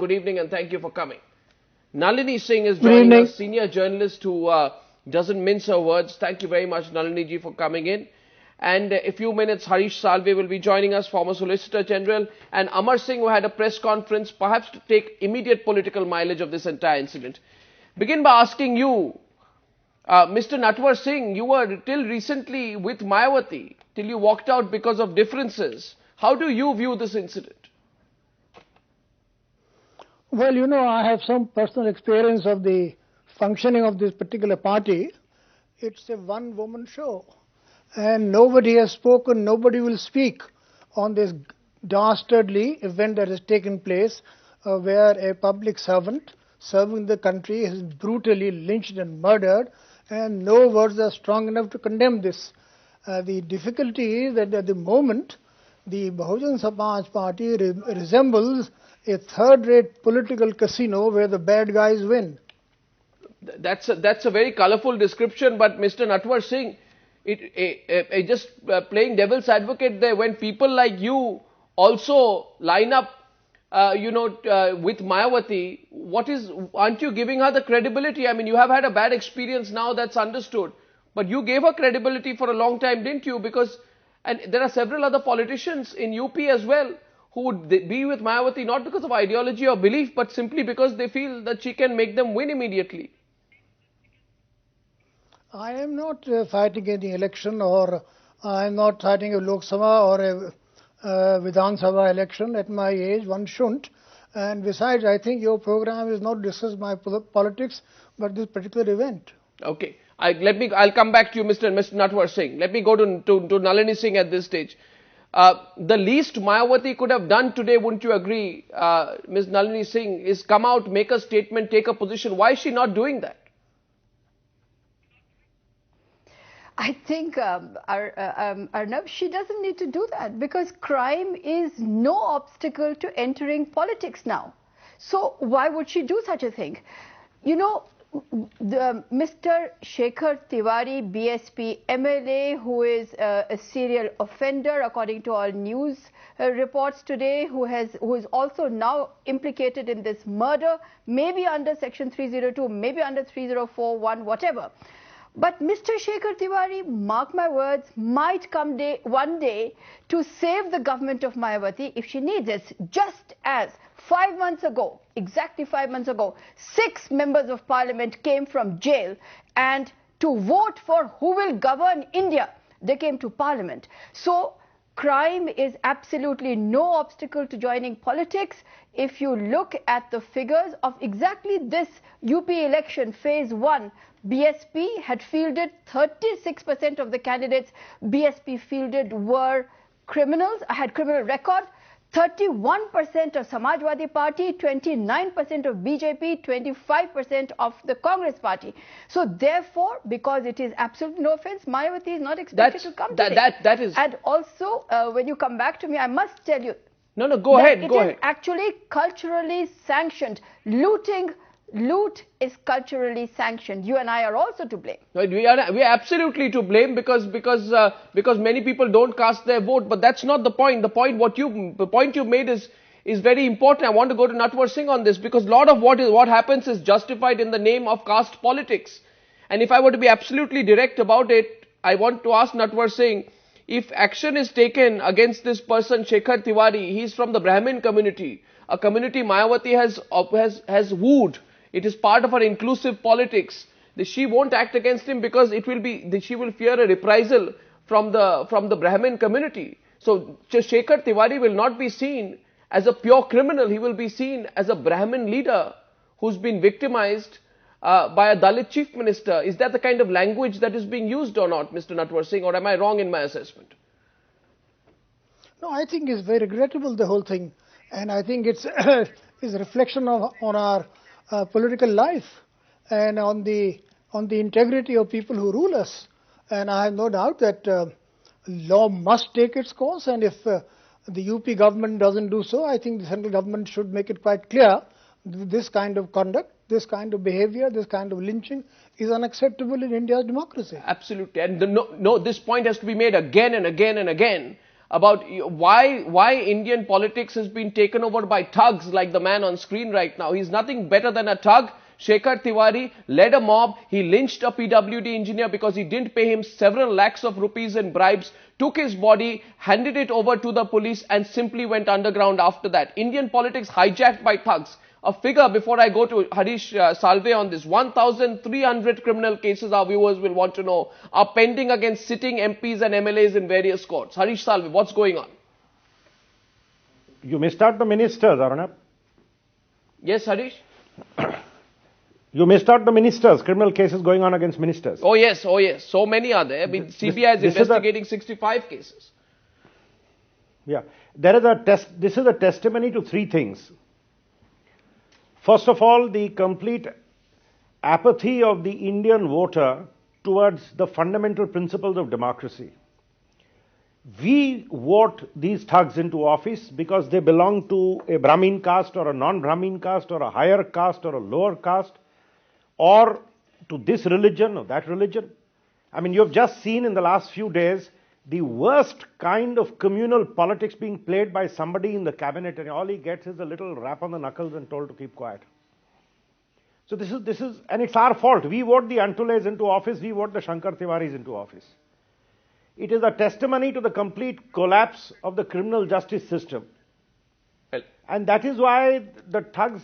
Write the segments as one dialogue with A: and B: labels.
A: good evening and thank you for coming. Nalini Singh is
B: Good
A: joining
B: evening.
A: us, senior journalist who doesn't mince her words. Thank you very much, Nalini ji, for coming in. And in a few minutes, Harish Salve will be joining us, former Solicitor General, and Amar Singh, who had a press conference, perhaps to take immediate political mileage of this entire incident. Begin by asking you, Mr. Natwar Singh, you were till recently with Mayawati, till you walked out because of differences. How do you view this incident?
B: Well, you know, I have some personal experience of the functioning of this particular party. It's a one-woman show. And nobody has spoken, nobody will speak on this dastardly event that has taken place where a public servant serving the country is brutally lynched and murdered, and no words are strong enough to condemn this. The difficulty is that at the moment, the Bahujan Samaj Party resembles a third-rate political casino where the bad guys win.
A: That's a very colourful description, but Mr. Natwar Singh, just playing devil's advocate there, when people like you also line up, with Mayawati, aren't you giving her the credibility? I mean, you have had a bad experience now, that's understood. But you gave her credibility for a long time, didn't you? And there are several other politicians in UP as well who would be with Mayawati not because of ideology or belief, but simply because they feel that she can make them win immediately.
B: I am not fighting any election, or I am not fighting a Lok Sabha or a Vidhan Sabha election. At my age, one shouldn't. And besides, I think your program is not discuss my politics, but this particular event.
A: Okay. I'll come back to you, Mr. Natwar Singh. Let me go to Nalini Singh at this stage. The least Mayawati could have done today, wouldn't you agree, Ms. Nalini Singh, is come out, make a statement, take a position. Why is she not doing that?
C: I think, Arnab, she doesn't need to do that because crime is no obstacle to entering politics now. So why would she do such a thing? You know, Mr. Shekhar Tiwari, BSP MLA, who is a serial offender according to all news reports today, who is also now implicated in this murder, maybe under Section 302, maybe under 3041, whatever. But Mr. Shekhar Tiwari, mark my words, might come one day to save the government of Mayawati if she needs it. Just as 5 months ago, exactly 5 months ago, 6 members of parliament came from jail and to vote for who will govern India, they came to parliament. So crime is absolutely no obstacle to joining politics. If you look at the figures of exactly this UP election, phase 1, BSP had fielded 36% of the candidates BSP fielded were criminals, had criminal record. 31% of Samajwadi Party, 29% of BJP, 25% of the Congress Party. So therefore, because it is absolute no offense, Mayawati is not expected to come today.
A: That is.
C: And also, when you come back to me, I must tell you.
A: No, go ahead.
C: It is actually culturally sanctioned. Loot is culturally sanctioned. You and I are also to blame.
A: We are absolutely to blame because many people don't cast their vote. But that's not the point. The point you made is very important. I want to go to Natwar Singh on this because a lot of what happens is justified in the name of caste politics. And if I were to be absolutely direct about it, I want to ask Natwar Singh, if action is taken against this person, Shekhar Tiwari, he's from the Brahmin community, a community Mayawati has wooed. It is part of her inclusive politics. She won't act against him because she will fear a reprisal from the Brahmin community. So Shekhar Tiwari will not be seen as a pure criminal. He will be seen as a Brahmin leader who's been victimized by a Dalit chief minister. Is that the kind of language that is being used or not, Mr. Natwar Singh, or am I wrong in my assessment?
B: No, I think it's very regrettable, the whole thing. And I think it's a reflection on our political life and on the integrity of people who rule us. And I have no doubt that law must take its course, and if the UP government doesn't do so, I think the central government should make it quite clear this kind of conduct, this kind of behavior, this kind of lynching is unacceptable in India's democracy.
A: Absolutely. And this point has to be made again and again and again. about why Indian politics has been taken over by thugs like the man on screen right now. He's nothing better than a thug. Shekhar Tiwari led a mob. He lynched a PWD engineer because he didn't pay him several lakhs of rupees in bribes, took his body, handed it over to the police and simply went underground after that. Indian politics hijacked by thugs. A figure before I go to Harish Salve on this. 1,300 criminal cases, our viewers will want to know, are pending against sitting MPs and MLAs in various courts. Harish Salve, what's going on?
D: You missed out the ministers, Arunab.
A: Yes, Harish?
D: You missed out the ministers, criminal cases going on against ministers.
A: Oh yes. So many are there. I mean, CBI is investigating 65 cases.
D: Yeah. This is a testimony to three things. First of all, the complete apathy of the Indian voter towards the fundamental principles of democracy. We vote these thugs into office because they belong to a Brahmin caste or a non-Brahmin caste or a higher caste or a lower caste or to this religion or that religion. I mean, you have just seen in the last few days the worst kind of communal politics being played by somebody in the cabinet, and all he gets is a little rap on the knuckles and told to keep quiet. So this is, and it's our fault. We vote the Antules into office, we vote the Shankar Tiwaris into office. It is a testimony to the complete collapse of the criminal justice system. And that is why the thugs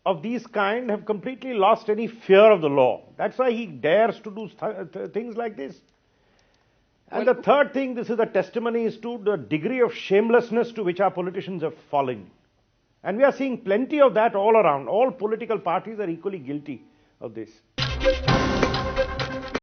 D: of these kind have completely lost any fear of the law. That's why he dares to do things like this. And the third thing, this is a testimony is to the degree of shamelessness to which our politicians have fallen. And we are seeing plenty of that all around. All political parties are equally guilty of this.